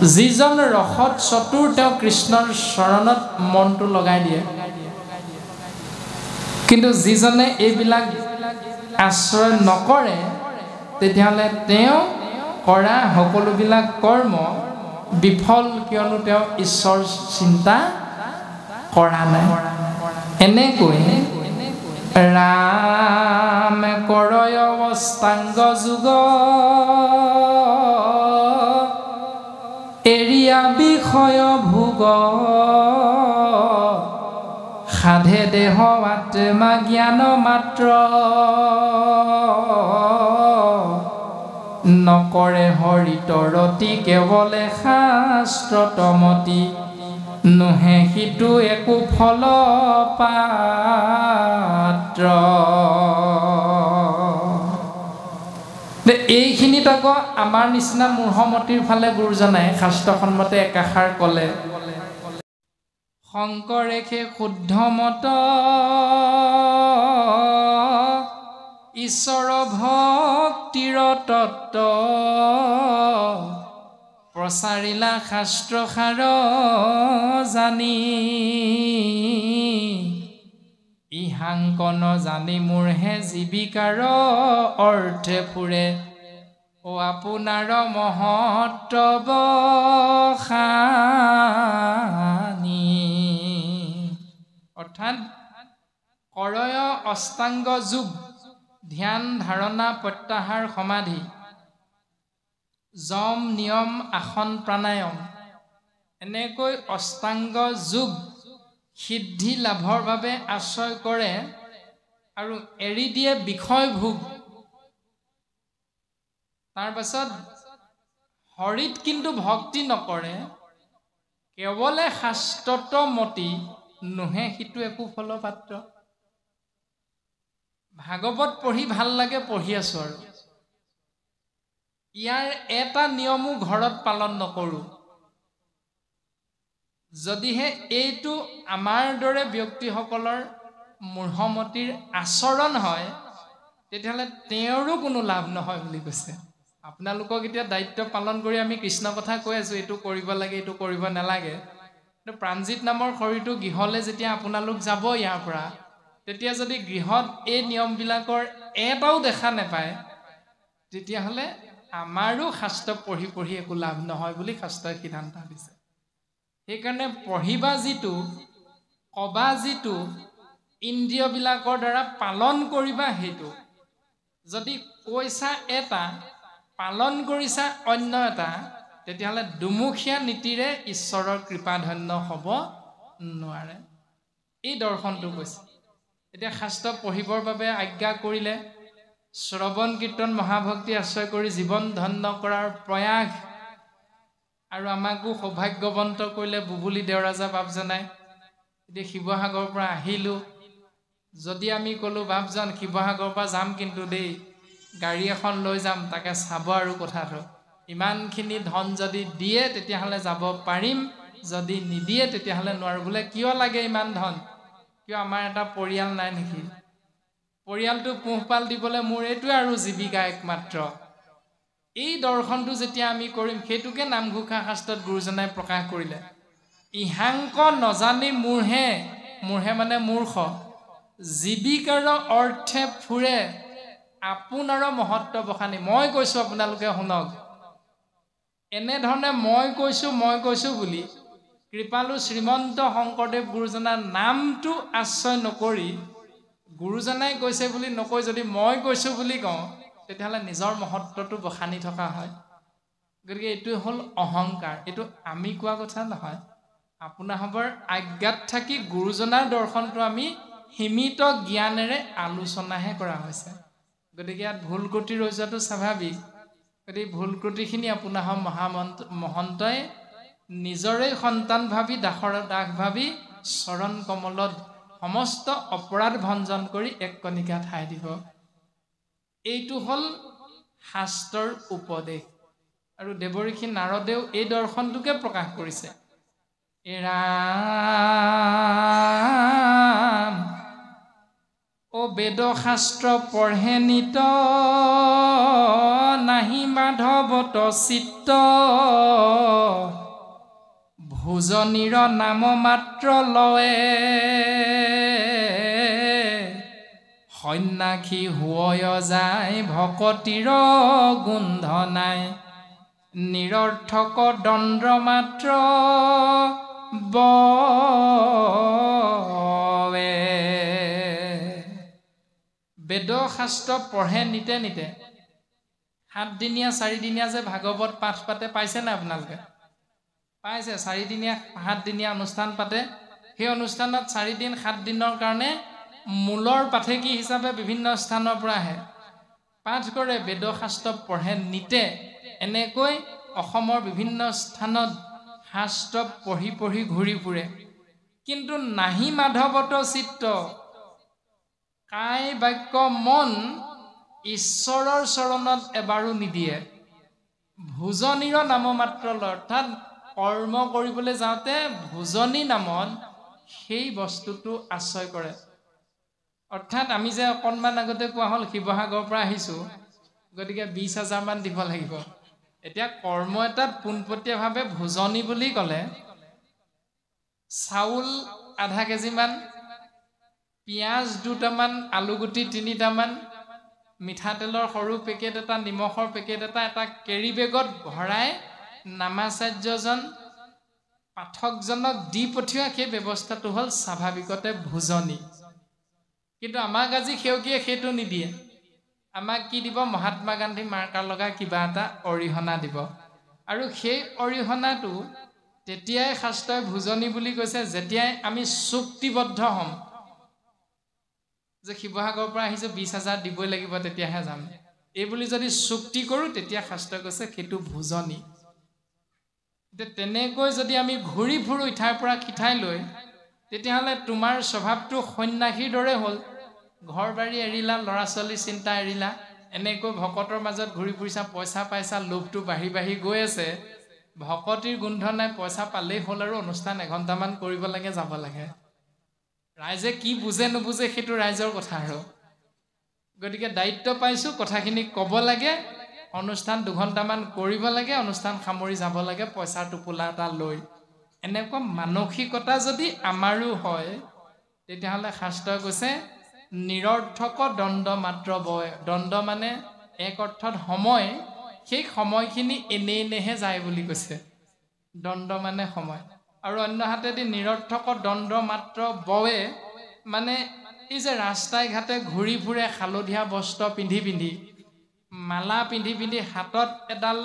যিজন ৰসত চতুৰ তেওঁ কৃষ্ণৰ চৰণত মনটো লগাই দিয়ে কিন্তু যিজনে এইবিলাক আশ্ৰয় নকৰে তেতিয়াহ'লে তেওঁ কৰা সকলোবিলাক কৰ্ম বিফল কিয়নো তেওঁ ঈশ্বৰ চিন্তা কৰা নাই এনেকৈ ৰাম কৰয় অষ্টাংগ যোগ এৰিয়া বিষয় ভোগ সাধে দেহ আত্মা জ্ঞান মাত্ৰ নকৰে হৰিতৰতি কেৱলে শাস্ত্ৰতমতি নোহে সিটো একো ফল পাত্ৰ এইখিনিত আকৌ আমাৰ নিচিনা মূঢ়মতিৰ ফালে গুৰুজনাই শাস্ত্ৰসন্মতে একাষাৰ ক'লে শংকৰেখে শুদ্ধ মত ঈশ্বৰ ভক্তিৰ তত্ত্ব প্ৰচাৰিলা শাস্ত্ৰসাৰ জানি ইহাংকন জানি মোৰহে জীৱিকাৰ অৰ্থে ফুৰে ও আপোনাৰ মহত্ব খানি অৰ্থাৎ কৰয় অষ্টাংগ যোগ ধ্যান ধাৰণা প্ৰত্যাহাৰ সমাধি যম নিয়ম আসন প্ৰাণায়াম এনেকৈ অষ্টাংগ যোগ সিদ্ধি লাভৰ বাবে আশ্ৰয় কৰে আৰু এৰি দিয়ে বিষয় ভোগ তাৰ পাছত হৰিত কিন্তু ভক্তি নকৰে কেৱলে শাস্ত্ৰতমতি নোহে সিটো একো ফলপাত্ৰ ভাগৱত পঢ়ি ভাল লাগে পঢ়ি আছো আৰু ইয়াৰ এটা নিয়মো ঘৰত পালন নকৰো যদিহে এইটো আমাৰ দৰে ব্যক্তিসকলৰ মূঢ়মতিৰ আচৰণ হয় তেতিয়াহ'লে তেওঁৰো কোনো লাভ নহয় বুলি কৈছে আপোনালোকক এতিয়া দায়িত্ব পালন কৰি আমি কৃষ্ণ কথা কৈ আছো এইটো কৰিব লাগে এইটো কৰিব নালাগে কিন্তু প্ৰাণজিত নামৰ শৰীৰটো গৃহলৈ যেতিয়া আপোনালোক যাব ইয়াৰ পৰা তেতিয়া যদি গৃহত এই নিয়মবিলাকৰ এটাও দেখা নাপায় তেতিয়াহ'লে আমাৰো শাস্ত্ৰ পঢ়ি পঢ়ি একো লাভ নহয় বুলি শাস্ত্ৰই সিদ্ধান্ত দিছে সেইকাৰণে পঢ়িবা যিটো কবা যিটো ইন্দ্ৰিয়বিলাকৰ দ্বাৰা পালন কৰিবা সেইটো যদি কৈছা এটা পালন কৰিছা অন্য এটা তেতিয়াহ'লে দুমুখীয়া নীতিৰে ঈশ্বৰৰ কৃপাধন্য হ'ব নোৱাৰে এই দৰ্শনটো কৈছে এতিয়া শাস্ত্ৰ পঢ়িবৰ বাবে আজ্ঞা কৰিলে শ্ৰৱণ কীৰ্তন মহাভক্তি আশ্ৰয় কৰি জীৱন ধন্য কৰাৰ প্ৰয়াস আৰু আমাকো সৌভাগ্যৱন্ত কৰিলে বুবুলি দেওৰাজা বাপজনাই এতিয়া শিৱসাগৰৰ পৰা আহিলোঁ যদি আমি ক'লোঁ বাপজন শিৱসাগৰৰ পৰা যাম কিন্তু দেই গাড়ী এখন লৈ যাম তাকে চাব আৰু কথাটো ইমানখিনি ধন যদি দিয়ে তেতিয়াহ'লে যাব পাৰিম যদি নিদিয়ে তেতিয়াহ'লে নোৱাৰো বোলে কিয় লাগে ইমান ধন কিয় আমাৰ এটা পৰিয়াল নাই নেকি পৰিয়ালটো পোহপাল দিবলৈ মোৰ এইটোৱে আৰু জীৱিকা একমাত্ৰ এই দৰ্শনটো যেতিয়া আমি কৰিম সেইটোকে নামঘোষা শাস্ত্ৰত গুৰুজনাই প্ৰকাশ কৰিলে ইহাংক নজানি মোৰহে মানে মূৰ্খ জীৱিকাৰ অৰ্থে ফুৰে আপোনাৰ মহত্ব বখানি মই কৈছো আপোনালোকে শুনক এনেধৰণে মই কৈছো বুলি কৃপালু শ্ৰীমন্ত শংকৰদেৱ গুৰুজনাৰ নামটো আশ্ৰয় নকৰি গুৰুজনাই কৈছে বুলি নকৈ যদি মই কৈছো বুলি কওঁ তেতিয়াহ'লে নিজৰ মহত্বটো বখানি থকা হয় গতিকে এইটো হ'ল অহংকাৰ এইটো আমি কোৱা কথা নহয় আপোনাৰবৰ আজ্ঞাত থাকি গুৰুজনাৰ দৰ্শনটো আমি সীমিত জ্ঞানেৰে আলোচনাহে কৰা হৈছে গতিকে ইয়াত ভুল ত্ৰুটি ৰৈ যোৱাটো স্বাভাৱিক গতিকে ভুল ত্ৰুটিখিনি আপোনাৰ মহন্তই নিজৰে সন্তান ভাবি দাসৰ দাস ভাবি চৰণ কমলত সমস্ত অপৰাধ ভঞ্জন কৰি এক কণিকা ঠাই দিব এইটো হ'ল শাস্ত্ৰৰ উপদেশ আৰু দেৱঋষি নাৰদেও এই দৰ্শনটোকে প্ৰকাশ কৰিছে ৰাম ও বেদ শাস্ত্ৰ পঢ়ে নিত নাহি মাধৱত চিত্ত ভোজনীৰ নাম মাত্ৰ লয়ে সন্যাসী হৈ যায় ভকতিৰ গোন্ধ নাই নিৰৰ্থক দণ্ড মাত্ৰ বৱে বেদ শাস্ত্ৰ পঢ়ে নিতে নিতে 7 দিনীয়া 4 দিনীয়া যে ভাগৱত পাঠ পাতে পাইছে না আপোনালোকে পাইছে 4 দিনীয়া 7 দিনীয়া অনুষ্ঠান পাতে সেই অনুষ্ঠানত 4 দিন 7 দিনৰ কাৰণে মূলৰ পাঠেকি হিচাপে বিভিন্ন স্থানৰ পৰা আহে পাঠ কৰে বেদ শাস্ত্ৰ পঢ়ে নিতে এনেকৈ অসমৰ বিভিন্ন স্থানত শাস্ত্ৰ পঢ়ি পঢ়ি ঘূৰি ফুৰে কিন্তু নাহি মাধৱত চিত্ত কায় বাক্য মন ঈশ্বৰৰ চৰণত এবাৰো নিদিয়ে ভোজনীৰ নাম মাত্ৰ লয় অৰ্থাৎ কৰ্ম কৰিবলৈ যাওঁতে ভোজনী নামত সেই বস্তুটো আশ্ৰয় কৰে অৰ্থাৎ আমি যে অকণমান আগতে কোৱা হ'ল শিৱসাগৰৰ পৰা আহিছোঁ গতিকে 20,000 মান দিব লাগিব এতিয়া কৰ্ম এটাত পোনপটীয়াভাৱে ভোজনী বুলি ক'লে চাউল আধা কেজিমান পিঁয়াজ 2টামান আলুগুটি 3টামান মিঠাতেলৰ সৰু পেকেট এটা নিমখৰ পেকেট এটা কেৰি বেগত ভৰাই নামাচাৰ্যজন পাঠকজনক দি পঠিওৱা সেই ব্যৱস্থাটো হ'ল স্বাভাৱিকতে ভোজনী কিন্তু আমাক আজি সেউকীয়ে সেইটো নিদিয়ে আমাক কি দিব মহাত্মা গান্ধী মাৰ্কাৰ লগা কিবা এটা অৰিহণা দিব আৰু সেই অৰিহণাটো তেতিয়াই শাস্ত্ৰই ভোজনী বুলি কৈছে যেতিয়াই আমি চুক্তিবদ্ধ হ'ম যে শিৱসাগৰৰ পৰা আহিছো 20,000 দিবই লাগিব তেতিয়াহে যাম এই বুলি যদি চুক্তি কৰোঁ তেতিয়া শাস্ত্ৰই কৈছে সেইটো ভোজনী তেনেকৈ যদি আমি ঘূৰি ফুৰো ইঠাইৰ পৰা সিঠাই লৈ তেতিয়াহ'লে তোমাৰ স্বভাৱটো সন্যাসীৰ দৰে হ'ল ঘৰ বাৰী এৰিলা ল'ৰা ছোৱালী চিন্তা এৰিলা এনেকৈ ভকতৰ মাজত ঘূৰি ফুৰিছা পইচা পাইছা লোভটো বাঢ়ি বাঢ়ি গৈ আছে ভকতিৰ গোন্ধ নাই পইচা পালেই হ'ল আৰু অনুষ্ঠান 1 ঘণ্টামান কৰিব লাগে যাব লাগে ৰাইজে কি বুজে নুবুজে সেইটো ৰাইজৰ কথা আৰু গতিকে দায়িত্ব পাইছোঁ কথাখিনি ক'ব লাগে অনুষ্ঠান 2 ঘণ্টামান কৰিব লাগে অনুষ্ঠান সামৰি যাব লাগে পইচাৰ টোপোলা এটা লৈ এনেকুৱা মানসিকতা যদি আমাৰো হয় তেতিয়াহ'লে শাস্ত্ৰই কৈছে নিৰৰ্থক দণ্ড মাত্ৰ বয় দণ্ড মানে এক অৰ্থত সময় সেই সময়খিনি এনেহে যায় বুলি কৈছে দণ্ড মানে সময় আৰু অন্য হাতেদি নিৰৰ্থক দণ্ড মাত্ৰ বৱে মানে এই যে ৰাস্তাই ঘাটে ঘূৰি ফুৰে হালধীয়া বস্ত্ৰ পিন্ধি পিন্ধি মালা পিন্ধি পিন্ধি হাতত এডাল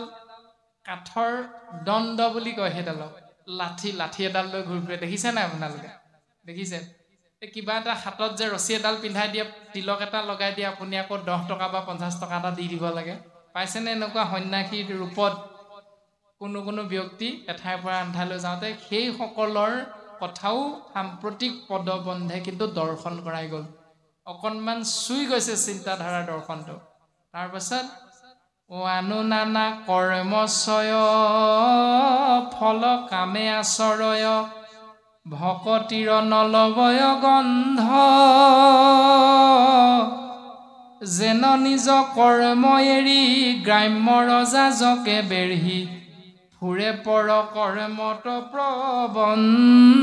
কাঠৰ দণ্ড বুলি কয় সেইডালক লাঠি এডাল লৈ ঘূৰি ফুৰে দেখিছে নাই আপোনালোকে দেখিছে এই কিবা এটা হাতত যে ৰছী এডাল পিন্ধাই দিয়ে তিলক এটা লগাই দিয়ে আপুনি আকৌ 10 টকা বা 50 টকা এটা দি দিব লাগে পাইছেনে এনেকুৱা সন্যাসীৰ ৰূপত কোনো ব্যক্তি এঠাইৰ পৰা আন ঠাইলৈ যাওঁতে সেই সকলৰ কথাও সাম্প্ৰতিক পদবন্ধে কিন্তু দৰ্শন কৰাই গ'ল অকণমান চুই গৈছে চিন্তাধাৰাৰ দৰ্শনটো তাৰপাছত আনু নানা কৰ্মচয় ফল কামে আচৰয় ভকতিৰ নলবয় গন্ধ যেন নিজ কৰ্ম এৰি গ্ৰাম্য ৰজা জকে বেঢ়ি ফুৰে পৰ কৰ্মত প্ৰবন্ধ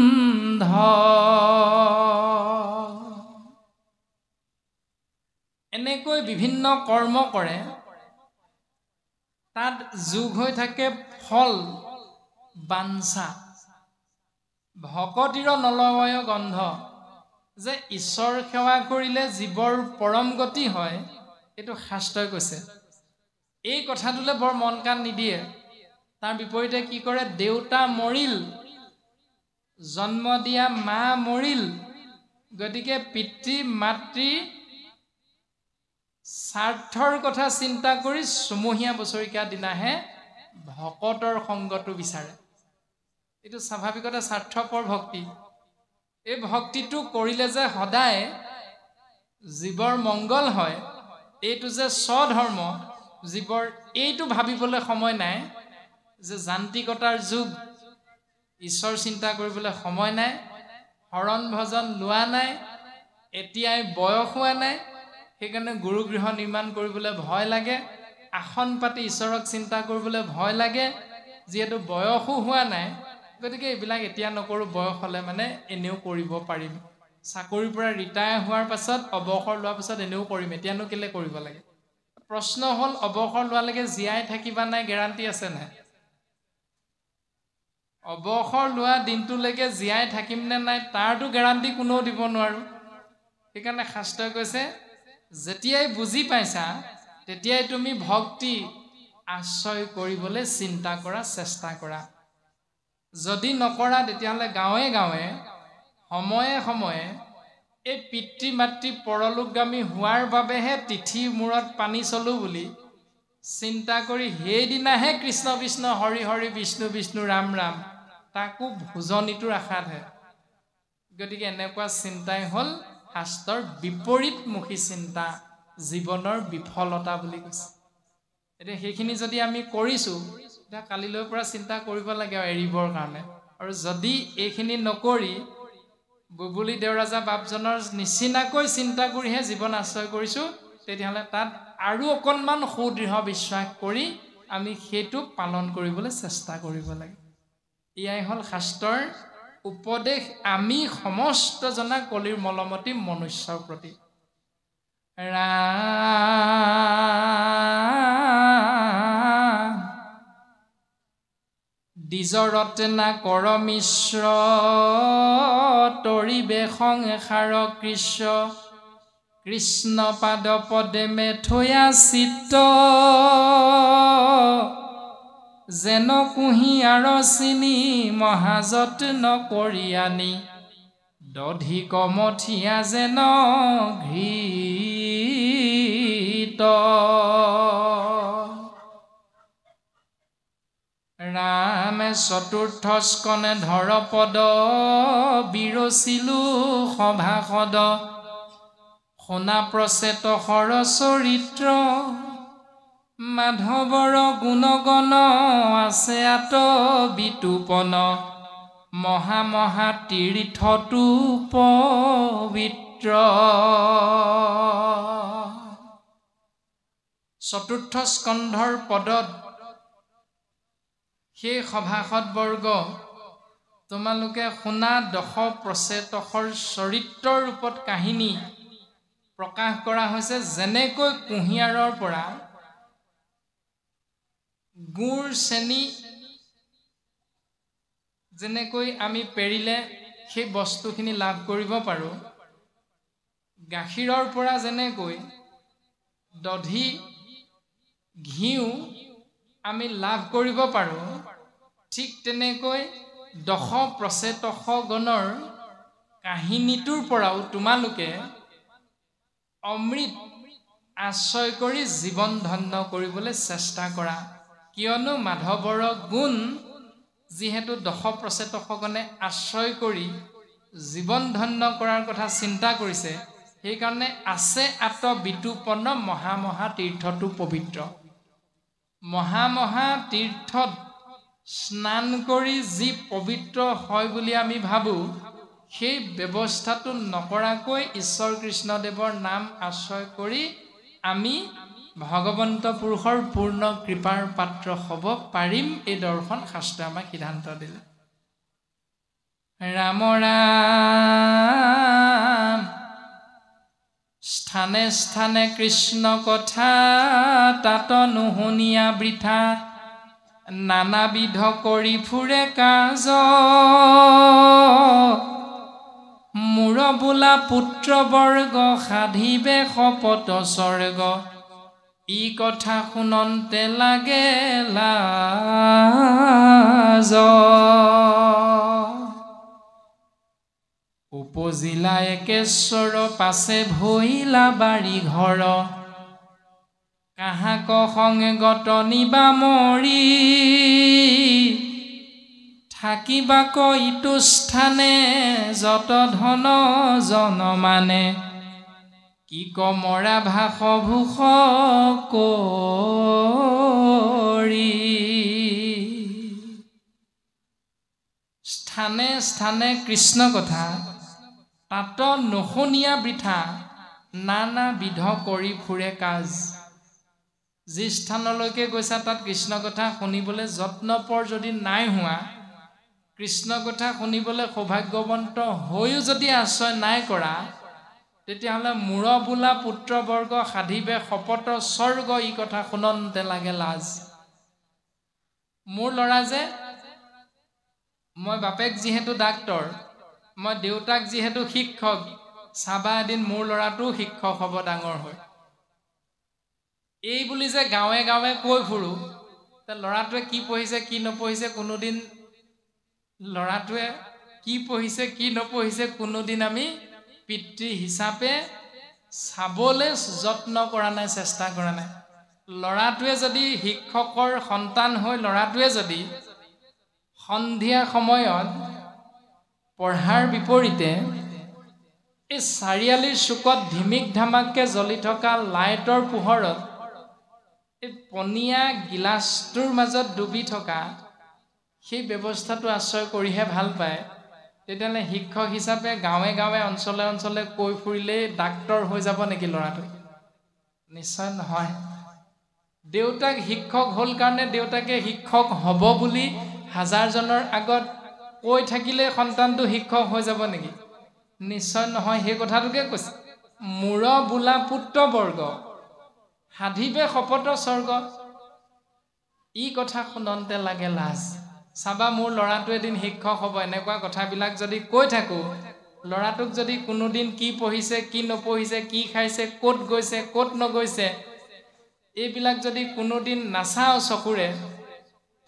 এনেকৈ বিভিন্ন কৰ্ম কৰে তাত যোগ হৈ থাকে ফল বাঞ্ছা ভকতিৰ নলবয় গন্ধ যে ঈশ্বৰ সেৱা কৰিলে জীৱৰ পৰম গতি হয় এইটো শাস্ত্ৰই কৈছে এই কথাটোলে বৰ মন কাণ নিদিয়ে তাৰ বিপৰীতে কি কৰে দেউতা মৰিল জন্ম দিয়া মা মৰিল গতিকে পিতৃ মাতৃ স্বাৰ্থৰ কথা চিন্তা কৰি চুমহীয়া বছৰিকা দিনাহে ভকতৰ সংগটো বিচাৰে এইটো স্বাভাৱিকতে স্বাৰ্থপৰ ভক্তি এই ভক্তিটো কৰিলে যে সদায় জীৱৰ মংগল হয় এইটো যে স্বধৰ্ম জীৱৰ এইটো ভাবিবলৈ সময় নাই যে যান্ত্ৰিকতাৰ যুগ ঈশ্বৰ চিন্তা কৰিবলৈ সময় নাই হৰণ ভজন লোৱা নাই এতিয়াই বয়স হোৱা নাই সেইকাৰণে গুৰুগৃহ নিৰ্মাণ কৰিবলৈ ভয় লাগে আসন পাতি ঈশ্বৰক চিন্তা কৰিবলৈ ভয় লাগে যিহেতু বয়সো হোৱা নাই গতিকে এইবিলাক এতিয়া নকৰোঁ, বয়স হ'লে মানে এনেও কৰিব পাৰিম। চাকৰিৰ পৰা ৰিটায়াৰ হোৱাৰ পাছত, অৱসৰ লোৱাৰ পাছত এনেও কৰিম, এতিয়ানো কেলে কৰিব লাগে। প্ৰশ্ন হ'ল, অৱসৰ লোৱালৈকে জীয়াই থাকিবা নাই, গেৰাণ্টি আছে নাই? অৱসৰ লোৱা দিনটোলৈকে জীয়াই থাকিম নে নাই তাৰতো গেৰাণ্টি কোনেও দিব নোৱাৰোঁ। সেইকাৰণে শাস্ত্ৰই কৈছে, যেতিয়াই বুজি পাইছা তেতিয়াই তুমি ভক্তি আশ্ৰয় কৰিবলৈ চিন্তা কৰা, চেষ্টা কৰা। যদি নকৰা তেতিয়াহ'লে গাঁৱে গাঁৱে সময়ে সময়ে এই পিতৃ মাতৃ পৰলোকগামী হোৱাৰ বাবেহে তিথিৰ মূৰত পানী চলো বুলি চিন্তা কৰি সেইদিনাহে কৃষ্ণ কৃষ্ণ হৰি হৰি বিষ্ণু বিষ্ণু ৰাম ৰাম, তাকো ভোজনীটোৰ আশাতহে। গতিকে এনেকুৱা চিন্তাই হ'ল শাস্ত্ৰৰ বিপৰীতমুখী চিন্তা, জীৱনৰ বিফলতা বুলি কৈছে। এতিয়া সেইখিনি যদি আমি কৰিছোঁ, এতিয়া কালিলৈৰ পৰা চিন্তা কৰিব লাগে আৰু এৰিবৰ কাৰণে। আৰু যদি এইখিনি নকৰি বুবুলি দেওৰাজা বাপজনৰ নিচিনাকৈ চিন্তা কৰিহে জীৱন আশ্ৰয় কৰিছোঁ, তেতিয়াহ'লে তাত আৰু অকণমান সুদৃঢ় বিশ্বাস কৰি আমি সেইটো পালন কৰিবলৈ চেষ্টা কৰিব লাগে। এয়াই হ'ল শাস্ত্ৰৰ উপদেশ আমি সমস্ত জনা কলিৰ মলমতি মনুষ্যৰ প্ৰতি। ৰাম দ্বিজৰতে না কৰ মিশ্ৰ, তৰিবে সংসাৰ কৃষ্ণ, কৃষ্ণ পাদ পদে মেথয়া চিত্ত, যেন কুঁহিয়াৰ চিনি মহাযত্ন কৰি আনি, দধি কমঠীয়া যেন ঘৃত। ৰামে চতুৰ্থ স্কনে ধৰ পদ, বিৰচিলো সভাসদ, শুনা প্ৰচেত সৰ চৰিত্ৰ, মাধৱৰ গুণগণ আছে আত বিতুপন, মহা মহা তীৰ্থটো পবিত্ৰ। চতুৰ্থ স্কন্ধৰ পদত সেই সভাসদবৰ্গ তোমালোকে শুনা দশ প্ৰচেতকৰ চৰিত্ৰৰ ৰূপত কাহিনী প্ৰকাশ কৰা হৈছে। যেনেকৈ কুঁহিয়াৰৰ পৰা গুড় চেনি যেনেকৈ আমি পেৰিলে সেই বস্তুখিনি লাভ কৰিব পাৰোঁ, গাখীৰৰ পৰা যেনেকৈ দধি ঘিউ আমি লাভ কৰিব পাৰোঁ, ঠিক তেনেকৈ দশ প্ৰচেতকগণৰ কাহিনীটোৰ পৰাও তোমালোকে অমৃত আশ্ৰয় কৰি জীৱন ধন্য কৰিবলৈ চেষ্টা কৰা। কিয়নো মাধৱৰ গুণ যিহেতু দশ প্ৰচেতকগণে আশ্ৰয় কৰি জীৱন ধন্য কৰাৰ কথা চিন্তা কৰিছে, সেইকাৰণে আছে আত বিতুপন্ন, মহা মহা তীৰ্থটো পবিত্ৰ। মহা মহা তীৰ্থত স্নান কৰি যি পবিত্ৰ হয় বুলি আমি ভাবোঁ, সেই ব্যৱস্থাটো নকৰাকৈ ঈশ্বৰ কৃষ্ণদেৱৰ নাম আশ্ৰয় কৰি আমি ভগৱন্ত পুৰুষৰ পূৰ্ণ কৃপাৰ পাত্ৰ হ'ব পাৰিম। এই দৰ্শন শাস্ত্ৰই আমাক সিদ্ধান্ত দিলে। ৰাম ৰাম স্থানে স্থানে কৃষ্ণ কথা, তাত নুশুনিয়া বৃথা, নানাবিধ কৰি ফুৰে কাজ, মূৰ বোলা পুত্ৰবৰ্গ সাধিবে শপত স্বৰ্গ, ই কথা শুনন্তে লাগে লাজ। উপজিলা একেশ্বৰ পাছে ভৈলা বাৰী ঘৰ, কাহাক সংগত নিবা মৰি, থাকিবাক ইটো স্থানে যত ধন জন মানে, কি কমৰা ভাস ভূষ কৰি। স্থানে স্থানে কৃষ্ণ কথা, তাত নুশুনিয়া বৃথা, নানাবিধ কৰি ফুৰে কাজ। যি স্থানলৈকে গৈছা তাত কৃষ্ণ কথা শুনিবলৈ যত্নপৰ যদি নাই হোৱা, কৃষ্ণ কথা শুনিবলৈ সৌভাগ্যৱন্ত হৈও যদি আশ্ৰয় নাই কৰা, তেতিয়াহ'লে মূৰ বোলা পুত্ৰবৰ্গ সাধিবে শপত স্বৰ্গ, ই কথা শুনন্তে লাগে লাজ। মোৰ ল'ৰা যে, মই বাপেক যিহেতু ডাক্তৰ, মই দেউতাক যিহেতু শিক্ষক, চাবা এদিন মোৰ ল'ৰাটোও শিক্ষক হ'ব ডাঙৰ হৈ। এই বুলি যে গাঁৱে গাঁৱে কৈ ফুৰো, ল'ৰাটোৱে কি পঢ়িছে কি নপঢ়িছে কোনোদিন, ল'ৰাটোৱে কি পঢ়িছে কি নপঢ়িছে কোনোদিন আমি পিতৃ হিচাপে চাবলৈ যত্ন কৰা নাই, চেষ্টা কৰা নাই। ল'ৰাটোৱে যদি শিক্ষকৰ সন্তান হৈ ল'ৰাটোৱে যদি সন্ধিয়া সময়ত পঢ়াৰ বিপৰীতে এই চাৰিআলিৰ চুকত ধিমিক ধামাককে জ্বলি থকা লাইটৰ পোহৰত এই পনীয়া গিলাচটোৰ মাজত ডুবি থকা সেই ব্যৱস্থাটো আশ্ৰয় কৰিহে ভাল পায়, তেতিয়াহ'লে শিক্ষক হিচাপে গাঁৱে গাঁৱে অঞ্চলে অঞ্চলে কৈ ফুৰিলেই ডাক্তৰ হৈ যাব নেকি ল'ৰাটো? নিশ্চয় নহয়। দেউতাক শিক্ষক হ'ল কাৰণে দেউতাকে শিক্ষক হ'ব বুলি হাজাৰজনৰ আগত কৈ থাকিলে সন্তানটো শিক্ষক হৈ যাব নেকি? নিশ্চয় নহয়। সেই কথাটোকে কৈছে, মূৰ বোলা পুত্ৰবৰ্গ সাধিবে শপত স্বৰ্গ, ই কথা শুনন্তে লাগে লাজ। চাবা মোৰ ল'ৰাটো এদিন শিক্ষক হ'ব, এনেকুৱা কথাবিলাক যদি কৈ থাকো, ল'ৰাটোক যদি কোনোদিন কি পঢ়িছে কি নপঢ়িছে, কি খাইছে, ক'ত গৈছে ক'ত নগৈছে, এইবিলাক যদি কোনোদিন নাচাওঁ চকুৰে,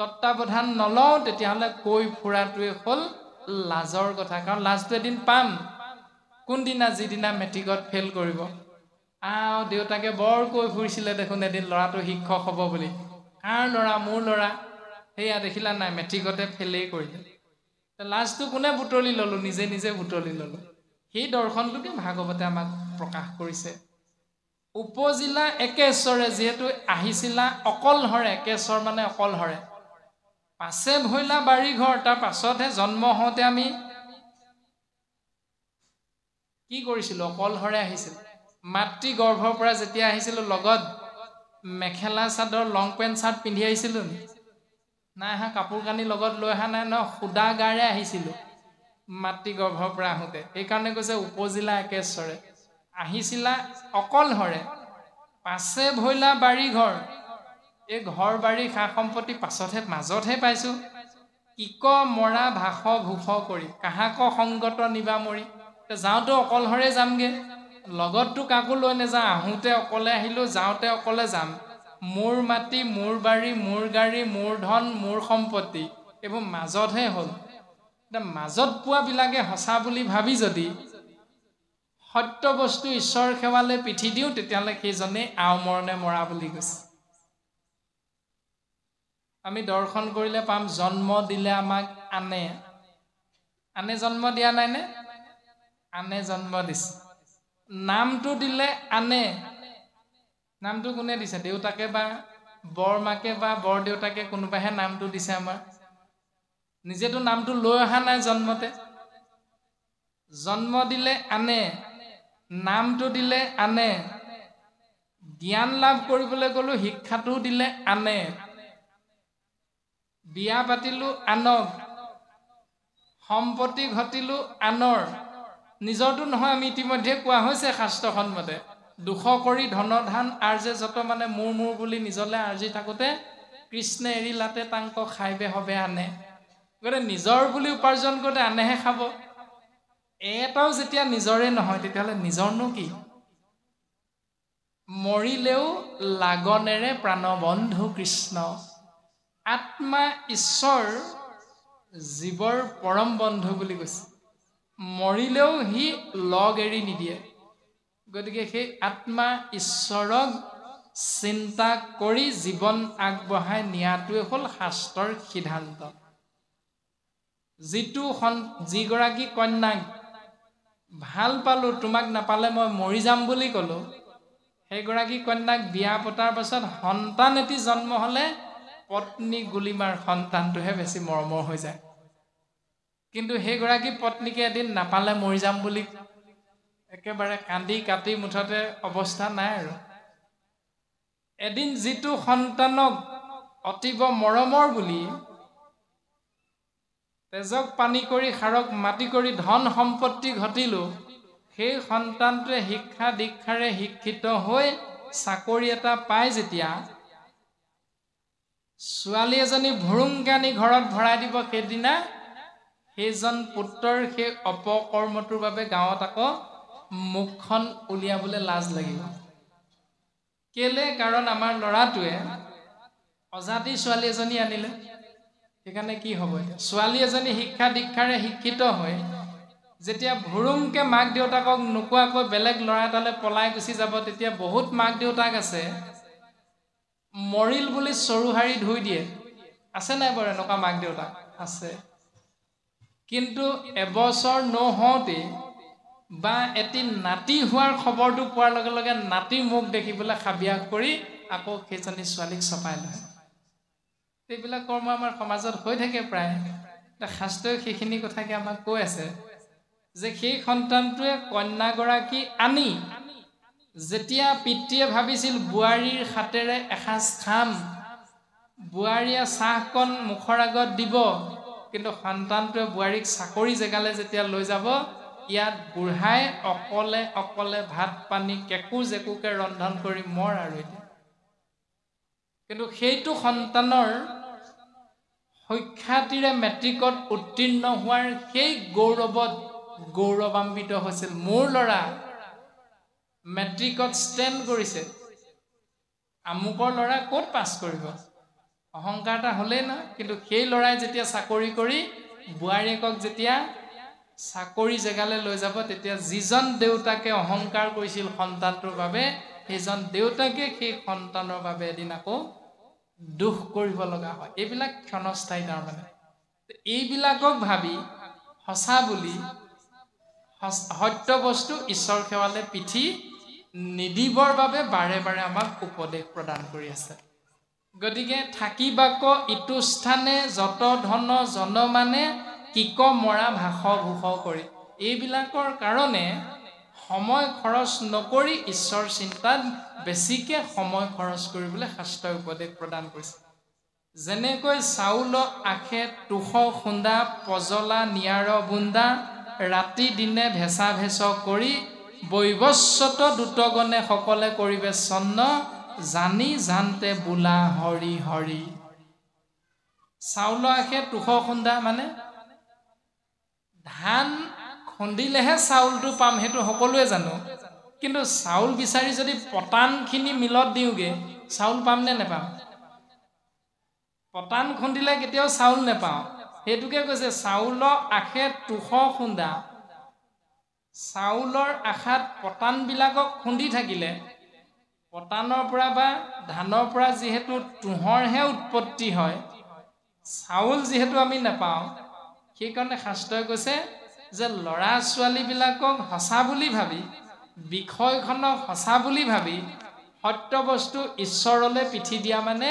তত্বাৱধান নলওঁ, তেতিয়াহ'লে কৈ ফুৰাটোৱে হ'ল লাজৰ কথা। কাৰণ লাজটো এদিন পাম। কোনদিনা? যিদিনা মেট্ৰিকত ফেইল কৰিব। দেউতাকে বৰ কৈ ফুৰিছিলে দেখোন এদিন ল'ৰাটো শিক্ষক হ'ব বুলি। কাৰ ল'ৰা? মোৰ ল'ৰা। সেয়া দেখিলা নাই, মেট্ৰিকতে ফেইলেই কৰিলে। লাজটো কোনে বুটলি ল'লো? নিজে নিজে বুটলি ল'লো। সেই দৰ্শনটোকে ভাগৱতে আমাক প্ৰকাশ কৰিছে। উপজিলা একেশ্বৰে, যিহেতু আহিছিলা অকলহৰে, একেশ্বৰ মানে অকলহৰে, পাছে ভৈলা বাৰী ঘৰ, তাৰ পাছতহে জন্ম হওঁতে আমি কি কৰিছিলো? অকলহৰে আহিছিলো। মাতৃ গৰ্ভৰ পৰা যেতিয়া আহিছিলো, লগত মেখেলা চাদৰ লং পেণ্ট চাৰ্ট পিন্ধি আহিছিলো নাই অহা? কাপোৰ কানি লগত লৈ অহা নাই ন? সুদা গাৰে আহিছিলো মাতৃ গৰ্ভৰ পৰা আহোঁতে। সেইকাৰণে কৈছে উপজিলা একেশ্বৰে, আহিছিলা অকলহৰে, পাছে ভৈলা বাৰী ঘৰ। এই ঘৰ বাৰী সা সম্পত্তি পাছতহে, মাজতহে পাইছো। কিক মৰা ভাস ভূষ কৰি, কাহাক সংগত নিবা মৰি। যাওঁতে অকলহৰে যামগে, লগততো কাকো লৈ নাযাওঁ। আহোঁতে অকলে আহিলো, যাওঁতে অকলে যাম। মোৰ মাটি, মোৰ বাৰী, মোৰ গাড়ী, মোৰ ধন, মোৰ সম্পত্তি, এইবোৰ মাজতহে হ'ল। মাজত পোৱাবিলাকে সঁচা বুলি ভাবি যদি সত্য বস্তু ঈশ্বৰ সেৱালে পিঠি দিওঁ, তেতিয়াহ'লে সেইজনেই আওমৰণে মৰা বুলি কৈছে। আমি দৰ্শন কৰিলে পাম, জন্ম দিলে আমাক আনে। আনে জন্ম দিয়া নাইনে? আনে জন্ম দিছে। নামটো দিলে আনে। নামটো কোনে দিছে? দেউতাকে বা বৰমাকে বা বৰদেউতাকে কোনোবাহে নামটো দিছে আমাৰ। নিজেতো নামটো লৈ অহা নাই জন্মতে। জন্ম দিলে আনে, নামটো দিলে আনে, জ্ঞান লাভ কৰিবলৈ গ'লো, শিক্ষাটো দিলে আনে, বিয়া পাতিলো আনক, সম্পত্তি ঘটিলো আনৰ, নিজৰটো নহয়। আমি ইতিমধ্যে কোৱা হৈছে শাস্ত্ৰসন্মতে, দুখ কৰি ধনধান আৰ্যে যত, মানে মোৰ মোৰ বুলি নিজলে আৰ্জি থাকোতে কৃষ্ণে এৰি লাতে তাংক খাইবে হবে আনে। গতিকে নিজৰ বুলি উপাৰ্জন কৰোঁতে আনেহে খাব। এটাও যেতিয়া নিজৰে নহয়, তেতিয়াহ'লে নিজৰনো কি? মৰিলেও লাগনেৰে প্ৰাণবন্ধু কৃষ্ণ, আত্মা ঈশ্বৰ জীৱৰ পৰম বন্ধু বুলি কৈছে। মৰিলেও সি লগ এৰি নিদিয়ে। গতিকে সেই আত্মা ঈশ্বৰক চিন্তা কৰি জীৱন আগবঢ়াই নিয়াটোৱে হ'ল শাস্ত্ৰৰ সিদ্ধান্ত। যিগৰাকী কন্যাক ভাল পালো, তোমাক নাপালে মই মৰি যাম বুলি ক'লো, সেইগৰাকী কন্যাক বিয়া পতাৰ পাছত সন্তান এটি জন্ম হ'লে পত্নী গুলিমাৰ সন্তানটোহে বেছি মৰমৰ হৈ যায়। কিন্তু সেইগৰাকী পত্নীকে এদিন নাপালে মৰি যাম বুলি একেবাৰে কান্দি কাটি মুঠতে অৱস্থা নাই আৰু। এদিন যিটো সন্তানক অতীব মৰমৰ বুলি তেজক পানী কৰি সাৰক মাটি কৰি ধন সম্পত্তি ঘটিলো সেই সন্তানটোৱে শিক্ষা দীক্ষাৰে শিক্ষিত হৈ চাকৰি এটা পায় যেতিয়া ছোৱালী এজনী ভুৰুংকানি ঘৰত ভৰাই দিব সেইদিনা সেইজন পুত্ৰৰ সেই অপকৰ্মটোৰ বাবে গাঁৱত আকৌ মুখখন উলিয়াবলৈ লাজ লাগিব কেলে কাৰণ আমাৰ ল'ৰাটোৱে অজাতি ছোৱালী এজনী আনিলে সেইকাৰণে কি হ'ব এতিয়া ছোৱালী এজনী শিক্ষা দীক্ষাৰে শিক্ষিত হৈ যেতিয়া ভুৰুংকে মাক দেউতাকক নোকোৱাকৈ বেলেগ ল'ৰা এটালৈ পলাই গুচি যাব তেতিয়া বহুত মাক দেউতাক আছে মৰিল বুলি চৰুহাৰি ধুই দিয়ে আছে নাই বাৰু এনেকুৱা মাক দেউতাক আছে কিন্তু এবছৰ নহওঁতে বা এটি নাতি হোৱাৰ খবৰটো পোৱাৰ লগে লগে নাতিৰ মুখ দেখিবলৈ খাবিয়াস কৰি আকৌ সেইজনী ছোৱালীক চপাই লয় এইবিলাক কৰ্ম আমাৰ সমাজত হৈ থাকে প্ৰায় শাস্ত্ৰই সেইখিনি কথাকে আমাক কৈ আছে যে সেই সন্তানটোৱে কন্যাগৰাকী আনি যেতিয়া পিতৃয়ে ভাবিছিল বোৱাৰীৰ হাতেৰে এসাঁজ খাম বোৱাৰীয়ে চাহকণ মুখৰ আগত দিব কিন্তু সন্তানটোৱে বোৱাৰীক চাকৰি জেগালৈ যেতিয়া লৈ যাব ইয়াত বুঢ়াই অকলে অকলে ভাত পানী কেকু জেকুকে ৰন্ধন কৰি মৰ আৰু এতিয়া কিন্তু সেইটো সন্তানৰ সুখ্যাতিৰে মেট্ৰিকত উত্তীৰ্ণ হোৱাৰ সেই গৌৰৱত গৌৰৱান্বিত হৈছিল মোৰ ল'ৰা মেট্ৰিকত ষ্টেণ্ড কৰিছে আমুকৰ ল'ৰা ক'ত পাছ কৰিব অহংকাৰ এটা হ'লেই না কিন্তু সেই ল'ৰাই যেতিয়া চাকৰি কৰি বোৱাৰীয়েকক যেতিয়া চাকৰি জেগালৈ লৈ যাব তেতিয়া যিজন দেউতাকে অহংকাৰ কৰিছিল সন্তানটোৰ বাবে সেইজন দেউতাকে সেই সন্তানৰ বাবে এদিন আকৌ দুখ কৰিব লগা হয় এইবিলাক ক্ষণস্থায়ী তাৰমানে এইবিলাকক ভাবি সঁচা বুলি সত্য বস্তু ঈশ্বৰ সেৱালে পিঠি নিদিবৰ বাবে বাৰে বাৰে আমাক উপদেশ প্ৰদান কৰি আছে গতিকে থাকিবাক ইটো স্থানে যত ধন জনমানে কিক মৰা ভাষ ভূষ কৰি এইবিলাকৰ কাৰণে সময় খৰচ নকৰি ঈশ্বৰ চিন্তাত বেছিকে সময় খৰচ কৰিবলৈ শাস্ত্ৰই উপদেশ প্ৰদান কৰিছে যেনেকৈ চাউল আখে তুষ খুন্দা পজলা নিয়াৰ বুন্দা ৰাতি দিনে ভেচা ভেচ কৰি বৈৱস্বত দুটগণে সকলে কৰিবে চন্ন জানি জানতে বোলা হৰি হৰি চাউল আখে তুষ খুন্দা মানে ধান খুন্দিলেহে চাউলটো পাম সেইটো সকলোৱে জানো কিন্তু চাউল বিচাৰি যদি পতানখিনি মিলত দিওঁগে চাউল পাম নে নেপাম পতান খুন্দিলে কেতিয়াও চাউল নেপাওঁ সেইটোকে কৈছে চাউল আখে তুষ খুন্দা চাউলৰ আশাত পতানবিলাকক খুন্দি থাকিলে পতানৰ পৰা বা ধানৰ পৰা যিহেতু তুঁহৰহে উৎপত্তি হয় চাউল যিহেতু আমি নাপাওঁ সেইকাৰণে শাস্ত্ৰই কৈছে যে ল'ৰা ছোৱালীবিলাকক সঁচা বুলি ভাবি বিষয়খনক সঁচা বুলি ভাবি সত্য বস্তু ঈশ্বৰলৈ পিঠি দিয়া মানে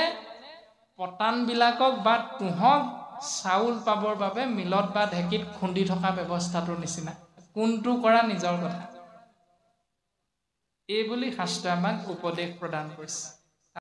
পতানবিলাকক বা তুঁহক চাউল পাবৰ বাবে মিলত বা ঢেঁকীত খুন্দি থকা ব্যৱস্থাটোৰ নিচিনা কোনটো কৰা নিজৰ কথা এই বুলি শাস্ত্ৰই আমাক উপদেশ প্ৰদান কৰিছে